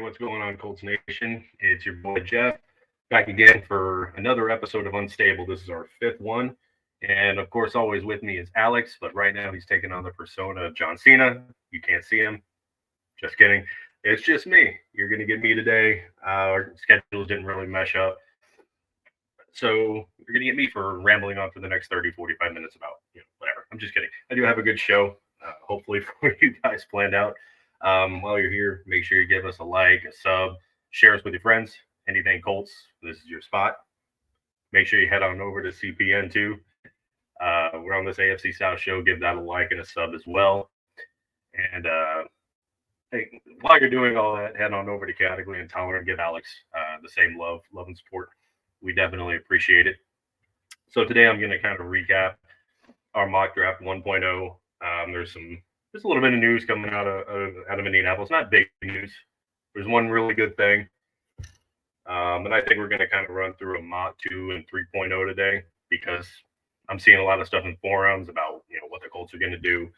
what's going on, Colts Nation? It's your boy Jeff back again for another episode of Unstable. This is our fifth one. And of course, always with me is Alex, but right now he's taking on the persona of John Cena. You can't see him. Just kidding. It's just me. You're going to get me today. Our schedules didn't really mesh up. So you're going to get me for rambling on for the next 30, 45 minutes about, whatever. I'm just kidding. I do have a good show, hopefully, for you guys planned out. While you're here, make sure you give us a like, a sub, share us with your friends. Anything Colts, this is your spot. Make sure you head on over to CPN too. We're on this AFC South show. Give that a like and a sub as well. And hey, while you're doing all that, head on over to Chaotically Intolerant. Give Alex the same love and support. We definitely appreciate it. So today I'm going to kind of recap our mock draft 1.0. There's a little bit of news coming out of Indianapolis. Not big news. There's one really good thing. And I think we're going to kind of run through a mock 2 and 3.0 today because I'm seeing a lot of stuff in forums about, what the Colts are going to do.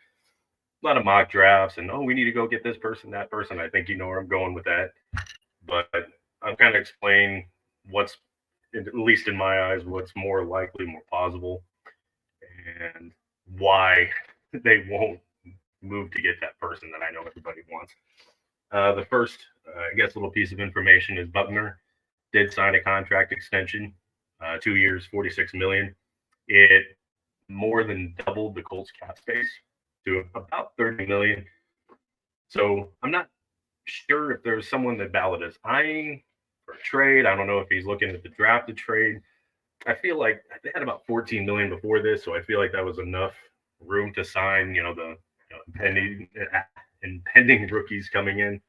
A lot of mock drafts and, we need to go get this person, that person. I think you know where I'm going with that. But I'm kind of explaining what's, at least in my eyes, what's more likely, more plausible, and why they won't move to get that person that I know everybody wants. The first, little piece of information is Buckner did sign a contract extension, 2 years, $46 million. It more than doubled the Colts cap space to about $30 million. So I'm not sure if there's someone that Ballard is eyeing for a trade. I don't know if he's looking at the draft to trade. I feel like they had about $14 million before this, so I feel like that was enough room to sign, the impending rookies coming in.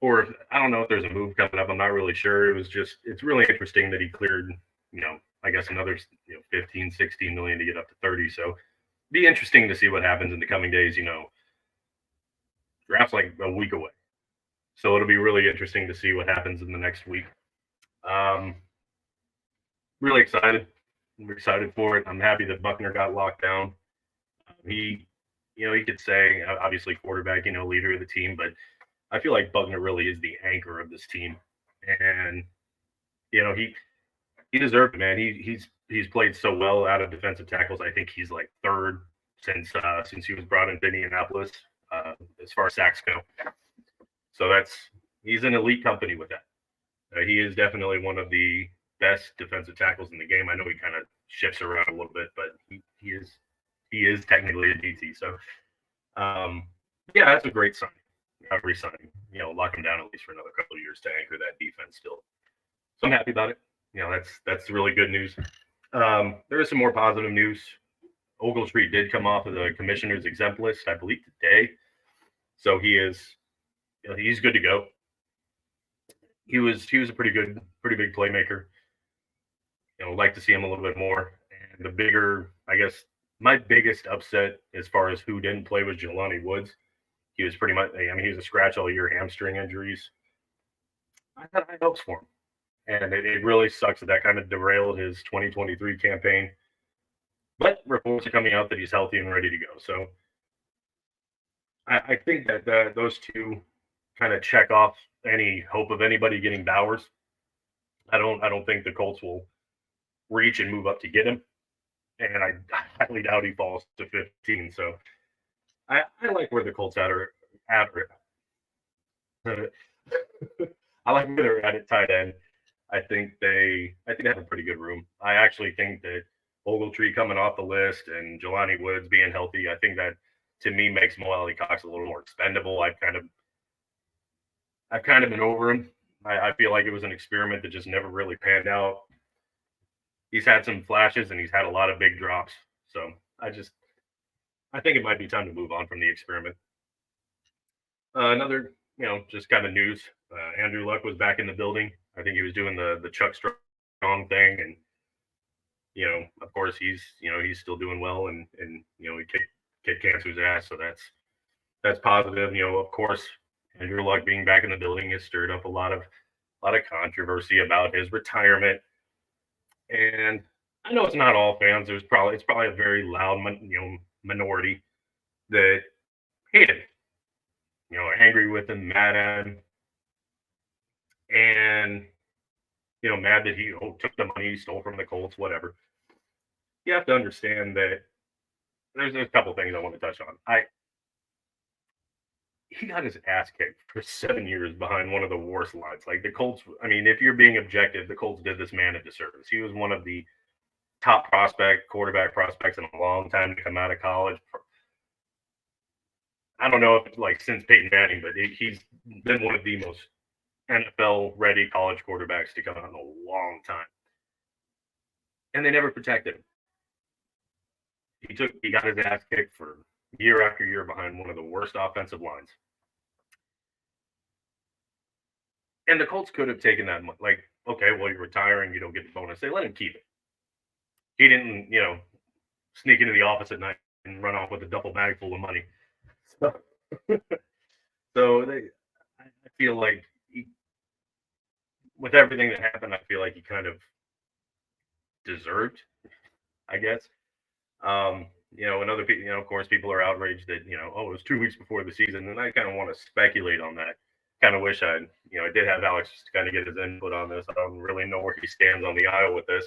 Or I don't know if there's a move coming up. I'm not really sure. It's really interesting that he cleared, I guess another, 15, 16 million to get up to 30. So be interesting to see what happens in the coming days. Draft's like a week away. So it'll be really interesting to see what happens in the next week. Really excited. I'm excited for it. I'm happy that Buckner got locked down. He could say, obviously quarterback, leader of the team, but I feel like Buckner really is the anchor of this team. And, he deserved it, man. He's played so well out of defensive tackles. I think he's like third since he was brought into Indianapolis as far as sacks go. So he's in elite company with that. He is definitely one of the best defensive tackles in the game. I know he kind of shifts around a little bit, but he is technically a DT. So, that's a great sign. Re-signing, lock him down at least for another couple of years to anchor that defense still. So I'm happy about it. That's really good news. There is some more positive news. Ogletree did come off of the commissioner's exempt list, I believe, today. So he is, he's good to go. He was a pretty big playmaker. Like to see him a little bit more. And the bigger, I guess, my biggest upset as far as who didn't play was Jelani Woods. He was pretty much, he was a scratch all year, hamstring injuries. I had high hopes for him. And it really sucks that kind of derailed his 2023 campaign. But reports are coming out that he's healthy and ready to go. So I think that those two kind of check off any hope of anybody getting Bowers. I don't think the Colts will reach and move up to get him. And I highly doubt he falls to 15. So I like where the Colts at. I like where they're at tight end. I think they have a pretty good room. I actually think that Ogletree coming off the list and Jelani Woods being healthy, I think that to me makes Mo Alley-Cox a little more expendable. I've kind of been over him. I feel like it was an experiment that just never really panned out. He's had some flashes and he's had a lot of big drops. So I think it might be time to move on from the experiment. Another, just kind of news. Andrew Luck was back in the building. I think he was doing the Chuck Strong thing, and of course he's still doing well, and he kicked cancer's ass, so that's positive. Of course, Andrew Luck being back in the building has stirred up a lot of controversy about his retirement, and I know it's not all fans. It's probably a very loud minority that hate it. angry with him, mad at him, and mad that he took the money he stole from the Colts, whatever. You have to understand that there's a couple things I want to touch on. He got his ass kicked for 7 years behind one of the worst lines. Like the Colts, I mean, if you're being objective, the Colts did this man a disservice. He was one of the top quarterback prospects in a long time to come out of college. I don't know if it's like since Peyton Manning, but he's been one of the most NFL ready college quarterbacks to come out in a long time. And they never protected him. He got his ass kicked for year after year behind one of the worst offensive lines. And the Colts could have taken that, like, okay, well, you're retiring, you don't get the bonus. They let him keep it. He didn't, sneak into the office at night and run off with a duffel bag full of money. So, I feel like with everything that happened, I feel like he kind of deserved, I guess. And other people, of course, people are outraged that, it was 2 weeks before the season, and I kind of want to speculate on that. Kind of wish I did have Alex to kind of get his input on this. I don't really know where he stands on the aisle with this.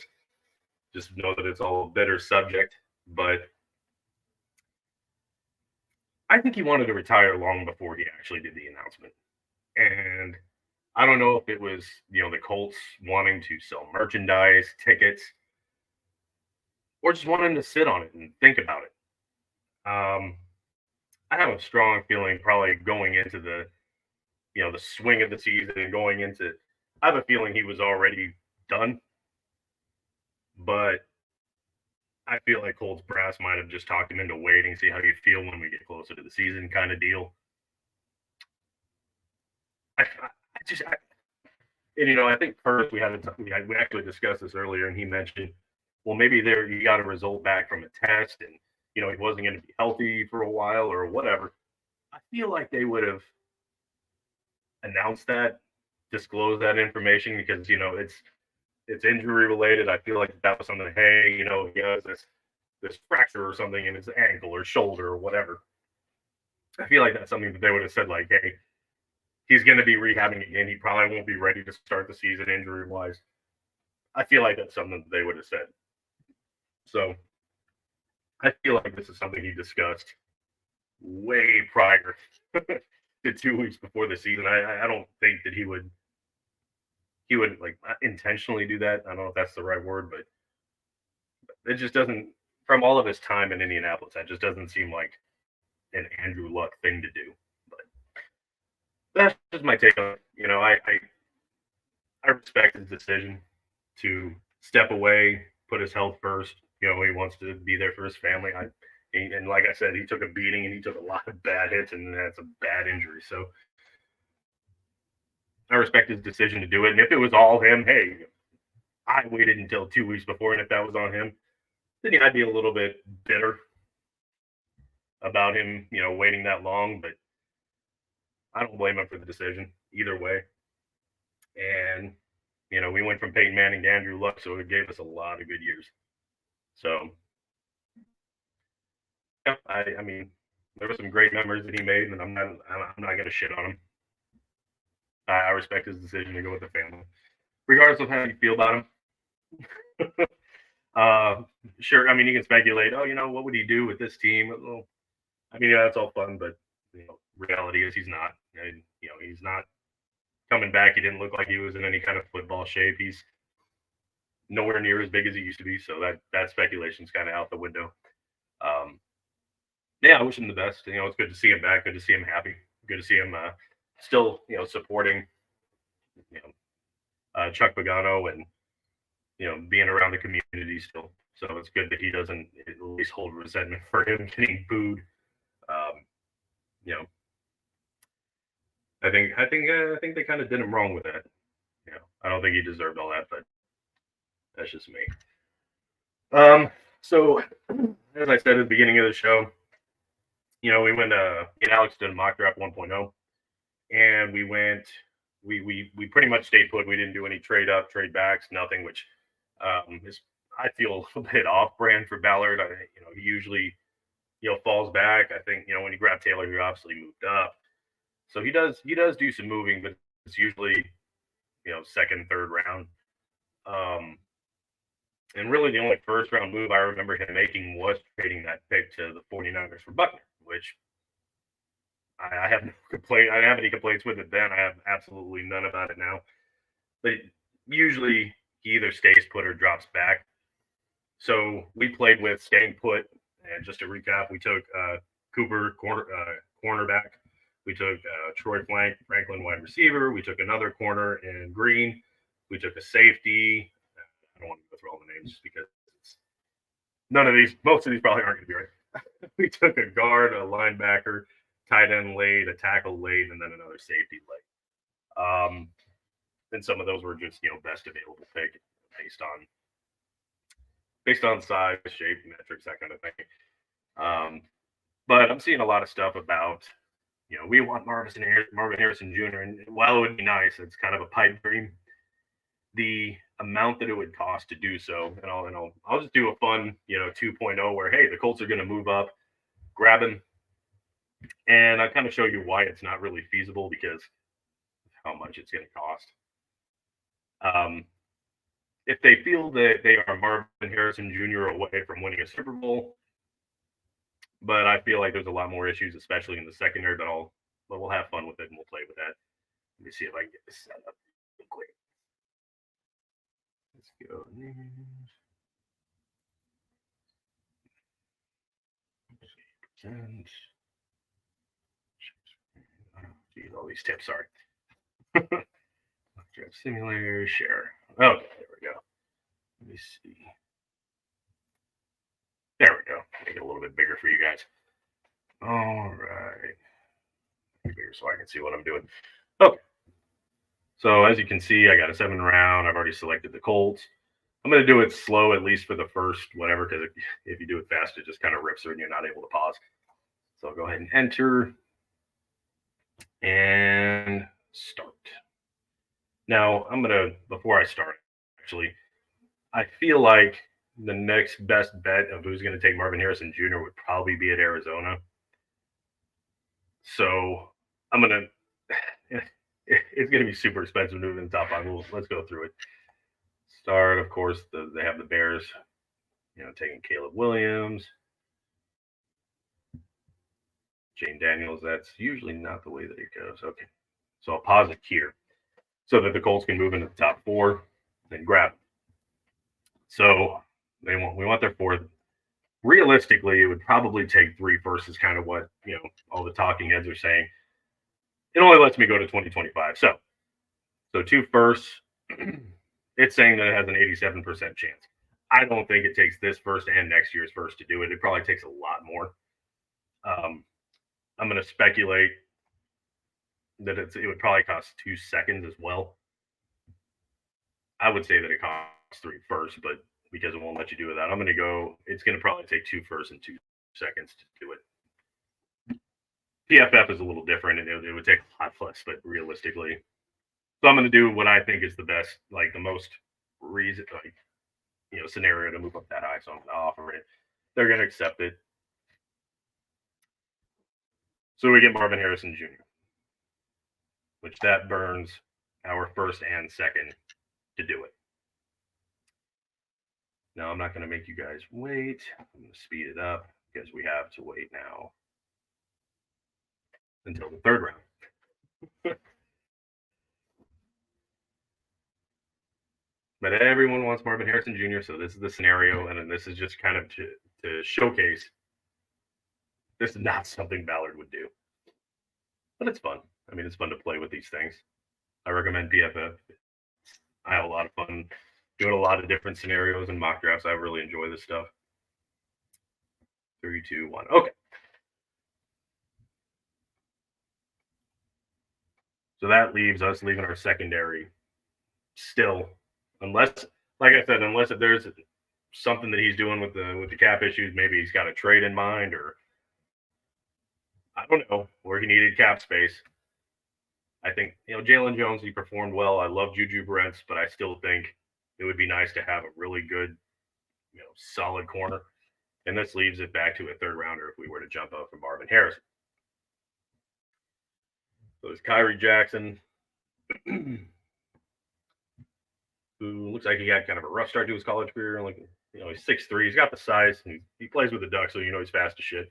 Just know that it's all a bitter subject, but I think he wanted to retire long before he actually did the announcement. And I don't know if it was, the Colts wanting to sell merchandise, tickets, or just wanting to sit on it and think about it. I have a strong feeling probably going into the swing of the season and going into, I have a feeling he was already done, but I feel like Colts brass might have just talked him into waiting, see how you feel when we get closer to the season kind of deal. I think first we actually discussed this earlier, and he mentioned, well, maybe you got a result back from a test, and he wasn't going to be healthy for a while or whatever. I feel like they would have announced that, disclosed that information, because it's injury related. I feel like that was something. Hey, he has this fracture or something in his ankle or shoulder or whatever. I feel like that's something that they would have said, like, hey, he's going to be rehabbing again. He probably won't be ready to start the season injury wise. I feel like that's something that they would have said. So I feel like this is something he discussed way prior to 2 weeks before the season. I don't think that he would like intentionally do that. I don't know if that's the right word, but it just doesn't, from all of his time in Indianapolis, that just doesn't seem like an Andrew Luck thing to do. But that's just my take on it. I respect his decision to step away, put his health first. He wants to be there for his family. And like I said, he took a beating and he took a lot of bad hits and had some bad injuries. So I respect his decision to do it. And if it was all him, hey, I waited until 2 weeks before, and if that was on him, then I'd be a little bit bitter about him, waiting that long. But I don't blame him for the decision either way. And we went from Peyton Manning to Andrew Luck, so it gave us a lot of good years. So yeah, I mean, there were some great memories that he made, and I'm not going to shit on him. I respect his decision to go with the family, regardless of how you feel about him. Sure, I mean, you can speculate. Oh, what would he do with this team? Well, I mean, yeah, that's all fun, but reality is he's not. And, he's not coming back. He didn't look like he was in any kind of football shape. He's nowhere near as big as he used to be. So that speculation's kind of out the window. Yeah, I wish him the best. It's good to see him back. Good to see him happy. Good to see him still, supporting, Chuck Pagano and, being around the community still. So it's good that he doesn't at least hold resentment for him getting booed. I think they kind of did him wrong with that. I don't think he deserved all that, but that's just me. So as I said at the beginning of the show, we went Alex did a mock draft 1.0, and we pretty much stayed put. We didn't do any trade up, trade backs, nothing, which is, I feel, a little bit off brand for Ballard. He usually falls back. I think when he grabbed Taylor, he obviously moved up. So he does do some moving, but it's usually second, third round. Um, and really, the only first round move I remember him making was trading that pick to the 49ers for Buckner, which I have no complaint. I didn't have any complaints with it then. I have absolutely none about it now. But usually, he either stays put or drops back. So we played with staying put. And just to recap, we took Cooper cornerback. We took Troy Franklin wide receiver. We took another corner in Green. We took a safety. I don't want to go through all the names because none of these, most of these probably aren't going to be right. We took a guard, a linebacker, tight end late, a tackle late, and then another safety late. And some of those were just best available pick based on size, shape, metrics, that kind of thing. But I'm seeing a lot of stuff about we want Marvin Harrison Jr. And while it would be nice, it's kind of a pipe dream. The amount that it would cost to do so, and I'll just do a fun 2.0 where hey, the Colts are going to move up, grab him, and I kind of show you why it's not really feasible because of how much it's going to cost. If they feel that they are Marvin Harrison Jr. away from winning a Super Bowl, but I feel like there's a lot more issues, especially in the secondary. But we'll have fun with it and we'll play with that. Let me see if I can get this set up real quick. Let's go. And geez, all these tips. Sorry. Simulator share. Okay, there we go. Let me see. There we go. Make it a little bit bigger for you guys. All right. Bigger so I can see what I'm doing. Okay. So as you can see, I got a 7 round. I've already selected the Colts. I'm going to do it slow, at least for the first whatever, because if you do it fast, it just kind of rips it and you're not able to pause. So I'll go ahead and enter and start. Now, before I start, actually, I feel like the next best bet of who's going to take Marvin Harrison Jr. would probably be at Arizona. So I'm going to, it's going to be super expensive to move in the top 5. Let's go through it. Start, of course, they have the Bears, taking Caleb Williams. Jane Daniels, that's usually not the way that it goes. Okay. So I'll pause it here so that the Colts can move into the top 4 and grab. So we want their 4th. Realistically, it would probably take 3 firsts is kind of what, all the talking heads are saying. It only lets me go to 2025. So 2 firsts, it's saying that it has an 87% chance. I don't think it takes this first and next year's first to do it. It probably takes a lot more. I'm going to speculate that it would probably cost 2 seconds as well. I would say that it costs 3 firsts, but because it won't let you do that, I'm going to go. It's going to probably take 2 firsts and 2 seconds to do it. PFF is a little different, and it would take a lot less, but realistically, so I'm going to do what I think is the best, like the most reason, scenario to move up that high. So I'm going to offer it. They're going to accept it. So we get Marvin Harrison Jr., which that burns our first and second to do it. Now, I'm not going to make you guys wait. I'm going to speed it up because we have to wait now until the 3rd round. But everyone wants Marvin Harrison Jr., so this is the scenario, and then this is just kind of to showcase this is not something Ballard would do. But it's fun. I mean, it's fun to play with these things. I recommend PFF. I have a lot of fun doing a lot of different scenarios and mock drafts. I really enjoy this stuff. 3, 2, 1. Okay. So that leaves us leaving our secondary still, unless, like I said, unless if there's something that he's doing with the cap issues, maybe he's got a trade in mind, or I don't know, where he needed cap space. I think Jalen Jones, he performed well. I love Juju Brents, but I still think it would be nice to have a really good, solid corner. And this leaves it back to a 3rd rounder if we were to jump up for Marvin Harrison. So there's Kyrie Jackson, who looks like he had kind of a rough start to his college career. Like, he's 6'3". He's got the size. And he plays with the Ducks, so he's fast as shit.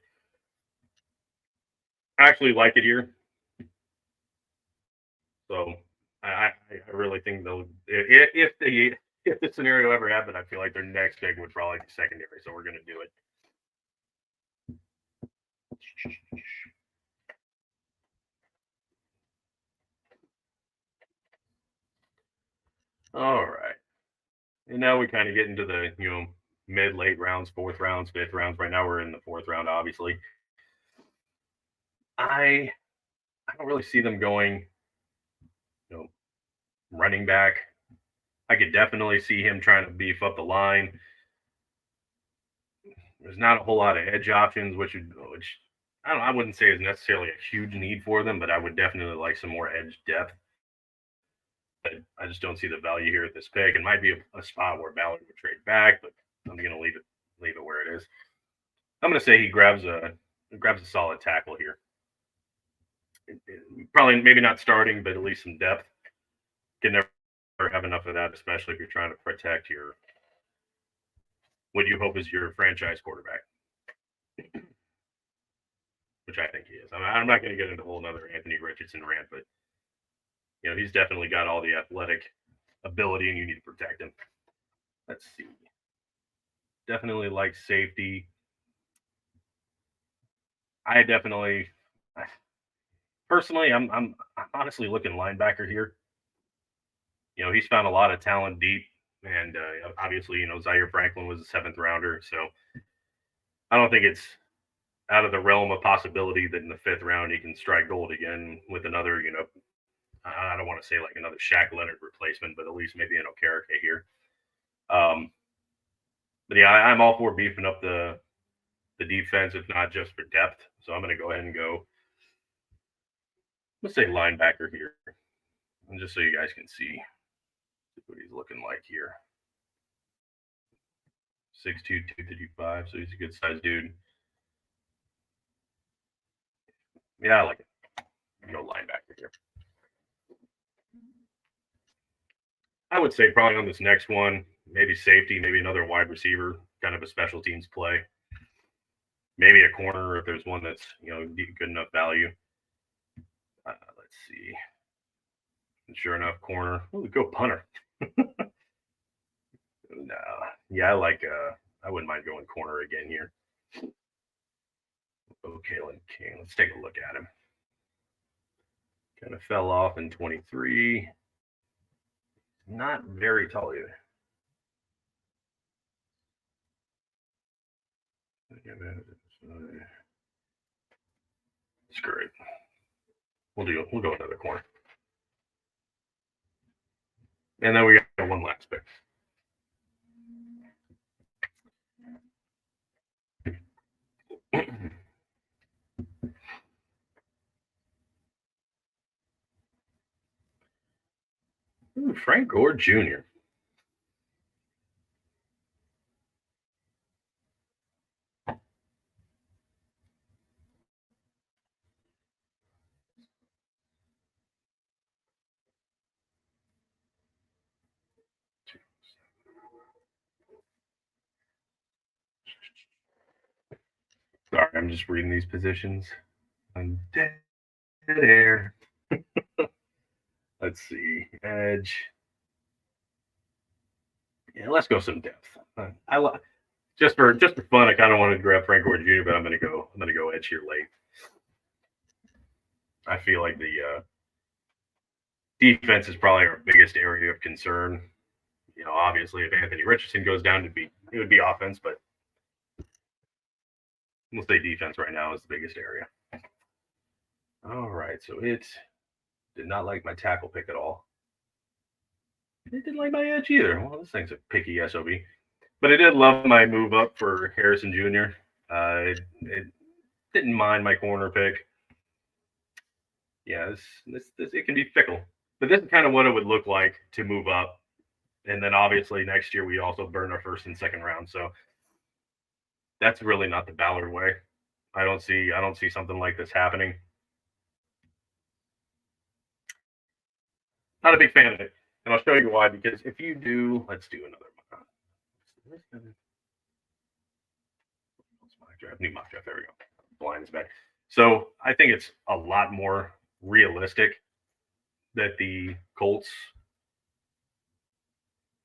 I actually like it here. So I really think though, if the scenario ever happened, I feel like their next pick would probably be secondary. So we're gonna do it. All right. And now we kind of get into the, mid, late rounds, fourth rounds, fifth rounds. Right now we're in the fourth round, obviously. I don't really see them going, running back. I could definitely see him trying to beef up the line. There's not a whole lot of edge options, which I wouldn't say is necessarily a huge need for them, but I would definitely like some more edge depth. I just don't see the value here at this pick. It might be a spot where Ballard would trade back, but I'm going to leave it where it is. I'm going to say he grabs a solid tackle here. Probably maybe not starting, but at least some depth. Can never have enough of that, especially if you're trying to protect what you hope is your franchise quarterback, which I think he is. I'm not going to get into a whole another Anthony Richardson rant, but he's definitely got all the athletic ability, and you need to protect him. Let's see. Definitely like safety. I definitely, personally, I'm honestly looking linebacker here. He's found a lot of talent deep, and obviously, Zaire Franklin was a 7th rounder, so I don't think it's out of the realm of possibility that in the 5th round he can strike gold again with another, I don't want to say like another Shaq Leonard replacement, but at least maybe an Okereke here. But yeah, I'm all for beefing up the defense, if not just for depth. So I'm going to go ahead and go, let's say linebacker here, and just so you guys can see what he's looking like here. 6'2", 255, so he's a good sized dude. Yeah, I like it. No linebacker here. I would say probably on this next one, maybe safety, maybe another wide receiver, kind of a special teams play. Maybe a corner if there's one that's, good enough value. Let's see. And sure enough, corner. Oh, go punter. No. Yeah, I wouldn't mind going corner again here. Kalen King. Let's take a look at him. Kind of fell off in 23. Not very tall either. Screw it. We'll go another corner. And then we got one last pick. Ooh, Frank Gore Jr. Sorry, I'm just reading these positions. I'm dead air. Let's see. Edge. Yeah, let's go some depth. Just for fun, I kind of wanted to grab Frank Gore Jr., but I'm gonna go edge here late. I feel like the defense is probably our biggest area of concern. Obviously, if Anthony Richardson goes down, it would be offense, but we'll say defense right now is the biggest area. All right, so it did not like my tackle pick at all. It didn't like my edge either. Well, this thing's a picky SOB. But it did love my move up for Harrison Jr. It didn't mind my corner pick. Yeah, this it can be fickle. But this is kind of what it would look like to move up. And then obviously next year we also burn our 1st and 2nd round. So that's really not the Ballard way. I don't see something like this happening. Not a big fan of it, and I'll show you why. Because if you do, let's do another mock draft. New mock draft. There we go. Blind is back. So I think it's a lot more realistic that the Colts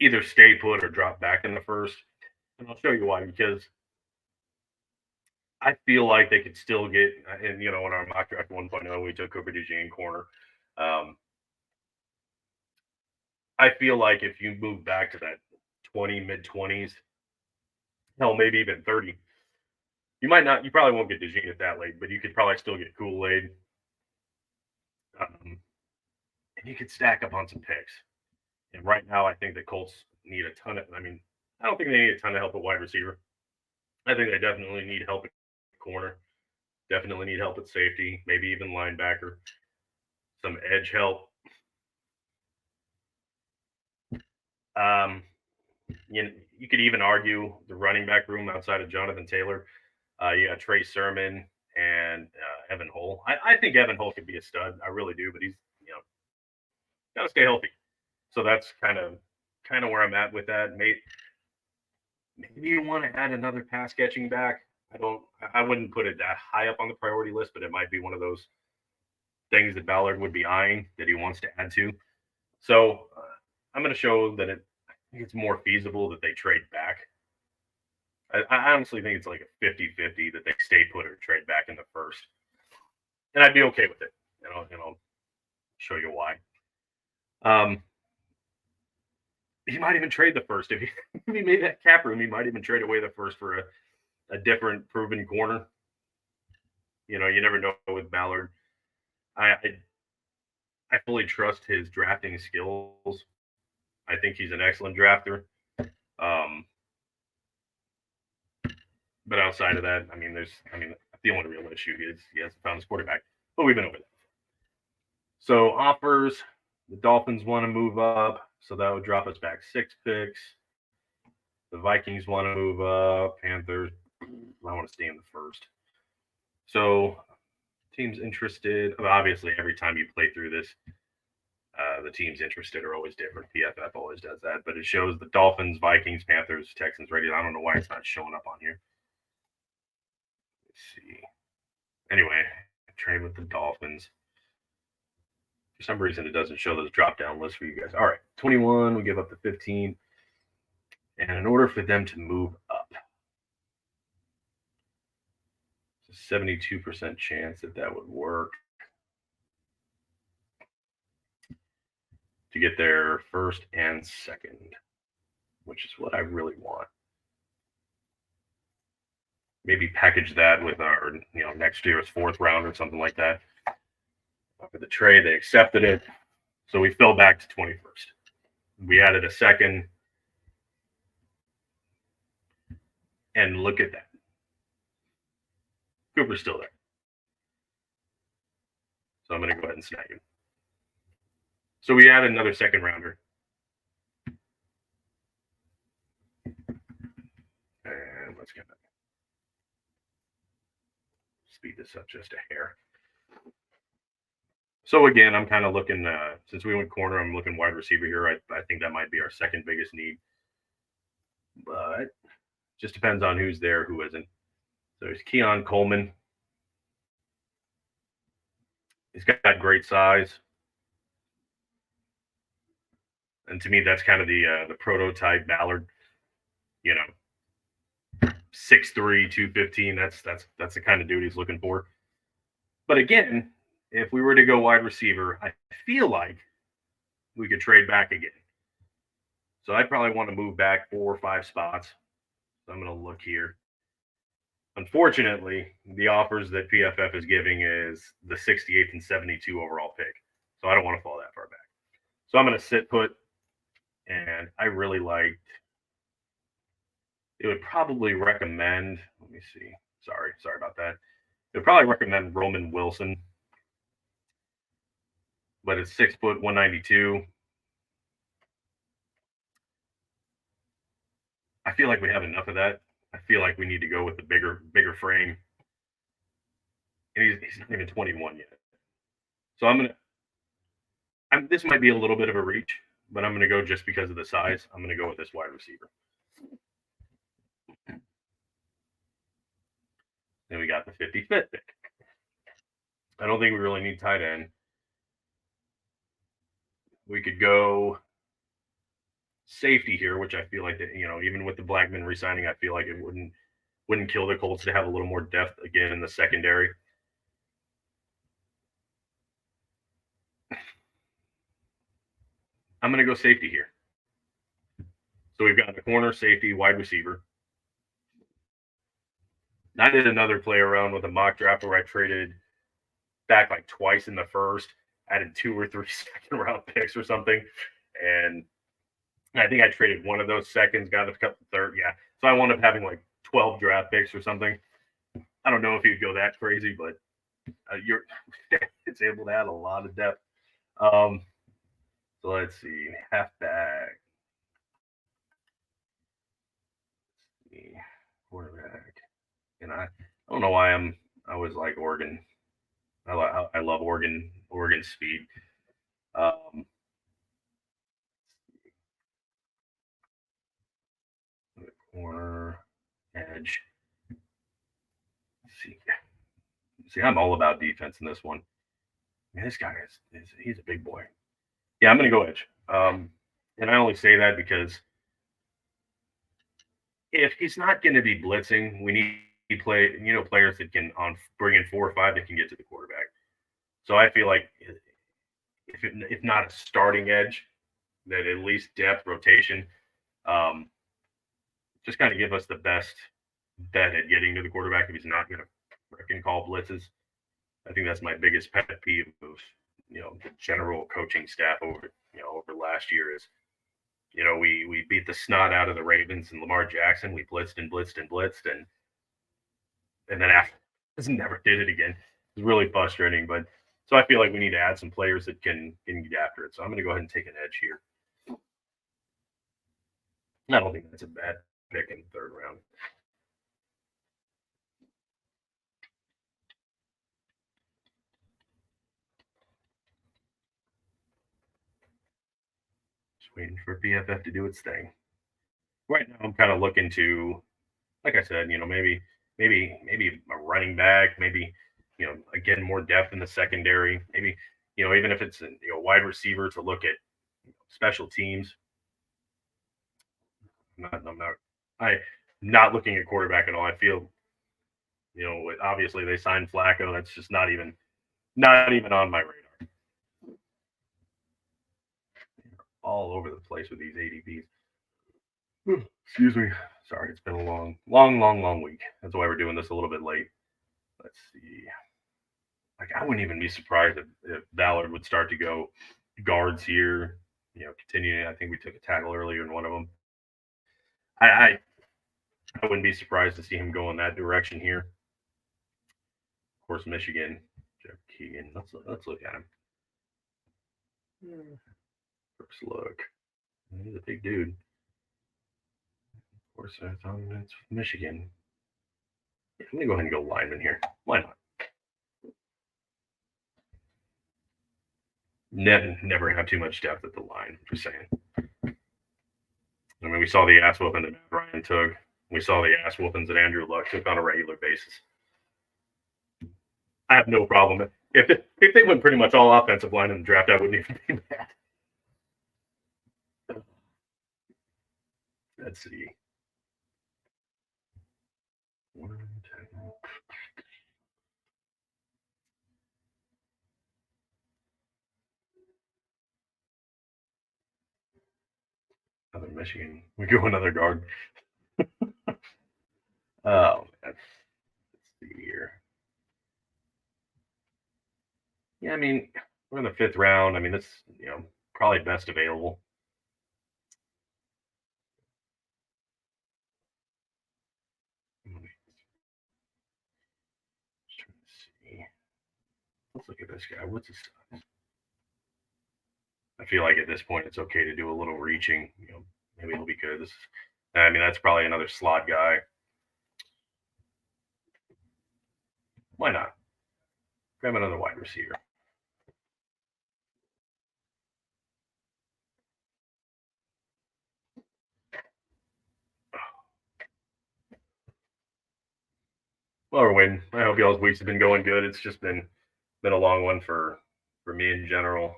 either stay put or drop back in the first. And I'll show you why. Because I feel like they could still get, and in our mock draft 1.0, we took Cooper DeJean corner. Um, I feel like if you move back to that 20, mid 20s, hell, maybe even 30, you might not, you probably won't get DeJean at that late, but you could probably still get Kool Aid. And you could stack up on some picks. And right now, I think the Colts need a ton of, I don't think they need a ton of help at wide receiver. I think they definitely need help at corner, definitely need help at safety, maybe even linebacker, some edge help. Um, you could even argue the running back room outside of Jonathan Taylor. You got Trey Sermon and Evan Hull. I think Evan Hull could be a stud. I really do, but he's got to stay healthy. So that's kind of where I'm at with that. Maybe you want to add another pass catching back. I wouldn't put it that high up on the priority list, but it might be one of those things that Ballard would be eyeing that he wants to add to. So I'm going to show that I think it's more feasible that they trade back. I honestly think it's like a 50-50 that they stay put or trade back in the first. And I'd be okay with it. And I'll show you why. He might even trade the first. If he made that cap room, he might even trade away the first for a different proven corner. You never know with Ballard. I fully trust his drafting skills. I think he's an excellent drafter. But outside of that, the only real issue is he hasn't found his quarterback. But we've been over that. So offers, the Dolphins want to move up, so that would drop us back 6 picks. The Vikings want to move up. Panthers, I want to stay in the first. So teams interested. Obviously, every time you play through this, the teams interested are always different. PFF always does that, but it shows the Dolphins, Vikings, Panthers, Texans ready. I don't know why it's not showing up on here. Let's see. Anyway, trade with the Dolphins. For some reason, it doesn't show those drop down lists for you guys. All right, 21, we give up the 15. And in order for them to move up, it's a 72% chance that would work to get their first and second, which is what I really want. Maybe package that with our, next year's 4th round or something like that. For the trade, they accepted it. So we fell back to 21st. We added a second. And look at that. Cooper's still there. So I'm going to go ahead and snag him. So we added another second rounder. And let's get that. Speed this up just a hair. So again, I'm kind of looking, since we went corner, I'm looking wide receiver here. I think that might be our second biggest need. But just depends on who's there, who isn't. So there's Keon Coleman. He's got great size. And to me, that's kind of the prototype Ballard. 6'3", 215. That's the kind of dude he's looking for. But again, if we were to go wide receiver, I feel like we could trade back again. So I'd probably want to move back 4 or 5 spots. So I'm going to look here. Unfortunately, the offers that PFF is giving is the 68th and 72 overall pick. So I don't want to fall that far back. So I'm going to sit put. And I really liked, it would probably recommend, let me see. Sorry about that. It would probably recommend Roman Wilson. But it's 6 foot, 192. I feel like we have enough of that. I feel like we need to go with the bigger frame. And he's not even 21 yet. So I'm This might be a little bit of a reach, but I'm going to go just because of the size. I'm going to go with this wide receiver. Then we got the 55th pick. I don't think we really need tight end. We could go safety here, which I feel like that, even with the Blackman resigning, I feel like it wouldn't kill the Colts to have a little more depth again in the secondary. I'm going to go safety here. So we've got a corner, safety, wide receiver. I did another play around with a mock draft where I traded back like twice in the first, added 2 or 3 second round picks or something. And I think I traded one of those seconds, got a couple third. Yeah. So I wound up having like 12 draft picks or something. I don't know if you'd go that crazy, but it's able to add a lot of depth. So let's see, halfback, quarterback, and I don't know why I was like Oregon. I love Oregon speed. Corner, edge. See, I'm all about defense in this one. Man, this guy he's a big boy. Yeah, I'm gonna go edge. And I only say that because if he's not going to be blitzing, we need players that can bring in 4 or 5 that can get to the quarterback. So I feel like if not a starting edge, that at least depth rotation, just kind of give us the best bet at getting to the quarterback if he's not going to freaking call blitzes. I think that's my biggest pet peeve of the general coaching staff over last year is we beat the snot out of the Ravens and Lamar Jackson. We blitzed and blitzed and blitzed and then after just never did it again. It was really frustrating. But so I feel like we need to add some players that can get after it. So I'm going to go ahead and take an edge here. I don't think that's a bad pick in the 3rd round. Just waiting for PFF to do its thing. Right now, I'm kind of looking to, like I said, maybe a running back, maybe again more depth in the secondary, maybe even if it's a wide receiver to look at special teams. I'm not looking at quarterback at all. I feel obviously they signed Flacco. That's just not even on my radar. All over the place with these ADPs. Excuse me. Sorry, it's been a long week. That's why we're doing this a little bit late. Let's see. Like I wouldn't even be surprised if Ballard would start to go guards here. Continuing. I think we took a tackle earlier in one of them. I wouldn't be surprised to see him go in that direction here. Of course, Michigan, Jeff Keegan. Let's look at him. First look. He's a big dude. Of course, it's Michigan. Yeah, I'm gonna go ahead and go lineman here. Why not? Never have too much depth at the line. Just saying. I mean, we saw the ass whooping that Brian took. We saw the ass whoopings that Andrew Luck took on a regular basis. I have no problem. If they went pretty much all offensive line in the draft, I wouldn't even be mad. Let's see. Another Michigan. We go another guard. Oh, man. Let's see here. Yeah, I mean, we're in the 5th round. I mean, that's probably best available. Let's look at this guy. What's his size? I feel like at this point it's okay to do a little reaching. Maybe it'll be good. That's probably another slot guy. Why not? Grab another wide receiver. or win. I hope y'all's weeks have been going good. It's just been a long one for me in general.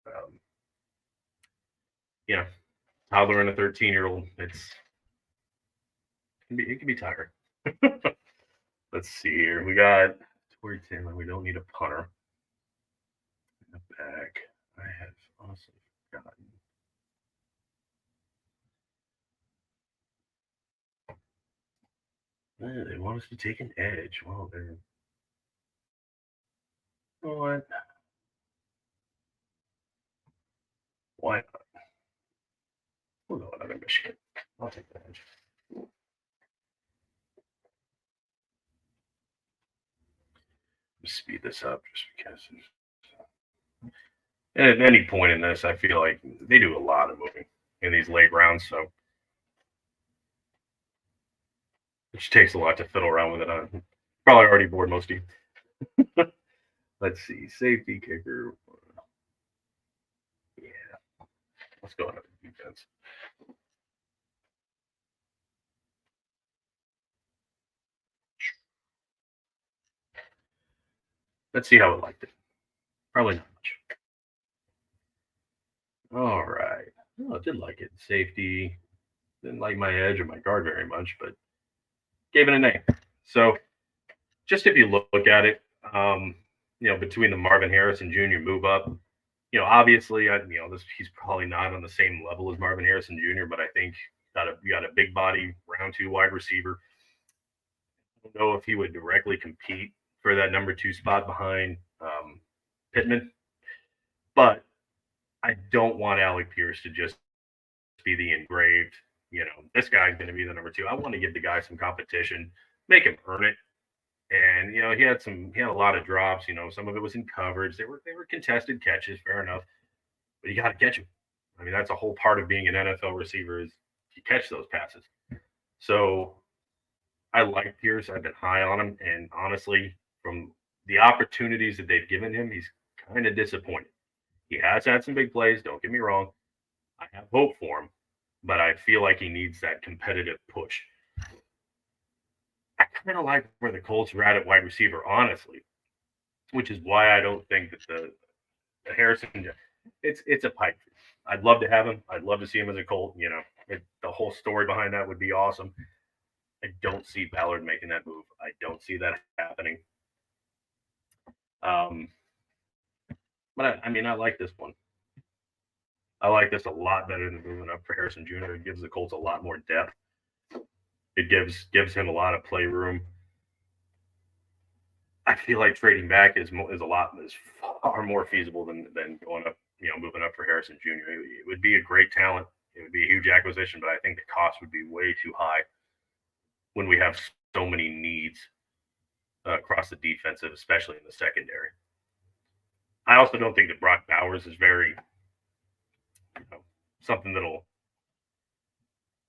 Um, you know, toddler and a 13-year-old. It can be tiring. Let's see here. We got Tori Taylor. We don't need a punter. In the back. I have also forgotten. They want us to take an edge. Well, they're you know what? Why not? We'll go another Michigan. I'll take the edge. Speed this up just because. And at any point in this, I feel like they do a lot of moving in these late rounds, so which takes a lot to fiddle around with it. I'm probably already bored most of you. Let's see, safety kicker. Yeah, let's go another defense. Let's see how it liked it. Probably not much. All right. Oh, I did like it. Safety. Didn't like my edge or my guard very much, but gave it a name. So just if you look at it, between the Marvin Harrison Jr. move up, obviously, he's probably not on the same level as Marvin Harrison Jr., but I think you got a big body round two wide receiver. I don't know if he would directly compete for that number two spot behind Pittman, but I don't want Alec Pierce to just be the engraved, this guy's going to be the number two. I want to give the guy some competition, make him earn it. And he had a lot of drops. Some of it was in coverage. They were contested catches, fair enough. But you got to catch them. I mean, that's a whole part of being an NFL receiver is you catch those passes. So I like Pierce. I've been high on him, and honestly, from the opportunities that they've given him, he's kind of disappointed. He has had some big plays. Don't get me wrong. I have hope for him, but I feel like he needs that competitive push. I kind of like where the Colts are at wide receiver, honestly, which is why I don't think that the Harrison, it's a pipe. I'd love to have him. I'd love to see him as a Colt. The whole story behind that would be awesome. I don't see Ballard making that move. I don't see that happening. Um, but I like this one. I like this a lot better than moving up for Harrison Jr. It gives the Colts a lot more depth. It gives him a lot of play room. I feel like trading back is far more feasible than going up, moving up for Harrison Jr. It would be a great talent. It would be a huge acquisition, but I think the cost would be way too high when we have so many needs across the defensive, especially in the secondary. I also don't think that Brock Bowers is very something that'll.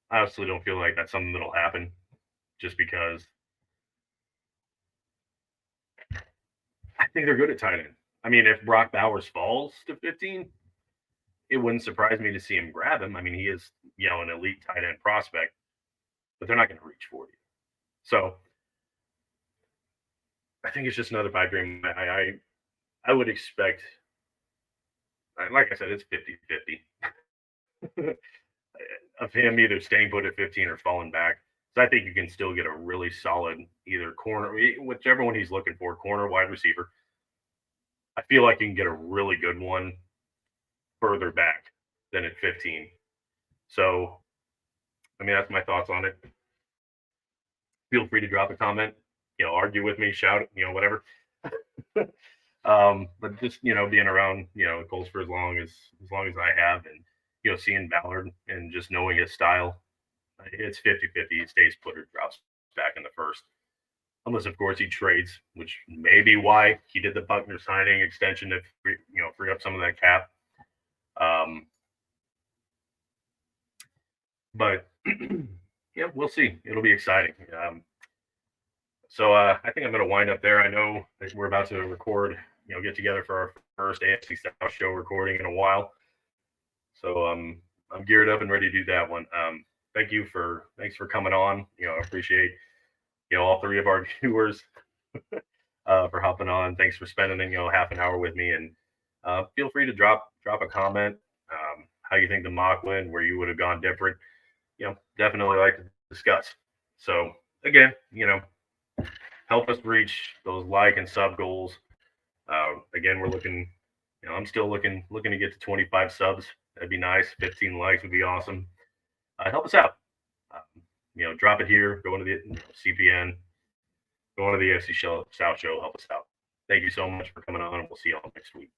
I honestly don't feel like that's something that'll happen, just because I think they're good at tight end. I mean, if Brock Bowers falls to 15, it wouldn't surprise me to see him grab him. I mean, he is, an elite tight end prospect, but they're not going to reach for you. So I think it's just another pipe dream. I would expect, like I said, it's 50-50 of him either staying put at 15 or falling back. So I think you can still get a really solid either corner, whichever one he's looking for, corner, wide receiver. I feel like you can get a really good one further back than at 15. So, that's my thoughts on it. Feel free to drop a comment, argue with me, shout, whatever. But just, being around, the Colts for as long as I have, and, seeing Ballard and just knowing his style, it's 50-50. He stays put or drops back in the first. Unless, of course, he trades, which may be why he did the Buckner signing extension to free up some of that cap. But yeah, we'll see. It'll be exciting. So I think I'm going to wind up there. I know that we're about to record, get together for our first AFC South show recording in a while. So I'm geared up and ready to do that one. Thanks for coming on. I appreciate all three of our viewers for hopping on. Thanks for spending half an hour with me, and feel free to drop a comment. How you think the mock went, where you would have gone different. Definitely like to discuss. So again, help us reach those like and sub goals. Again, we're looking. I'm still looking to get to 25 subs. That'd be nice. 15 likes would be awesome. Help us out. Drop it here. Go into the CPN. Go into the FC South Show. Help us out. Thank you so much for coming on, and we'll see y'all next week.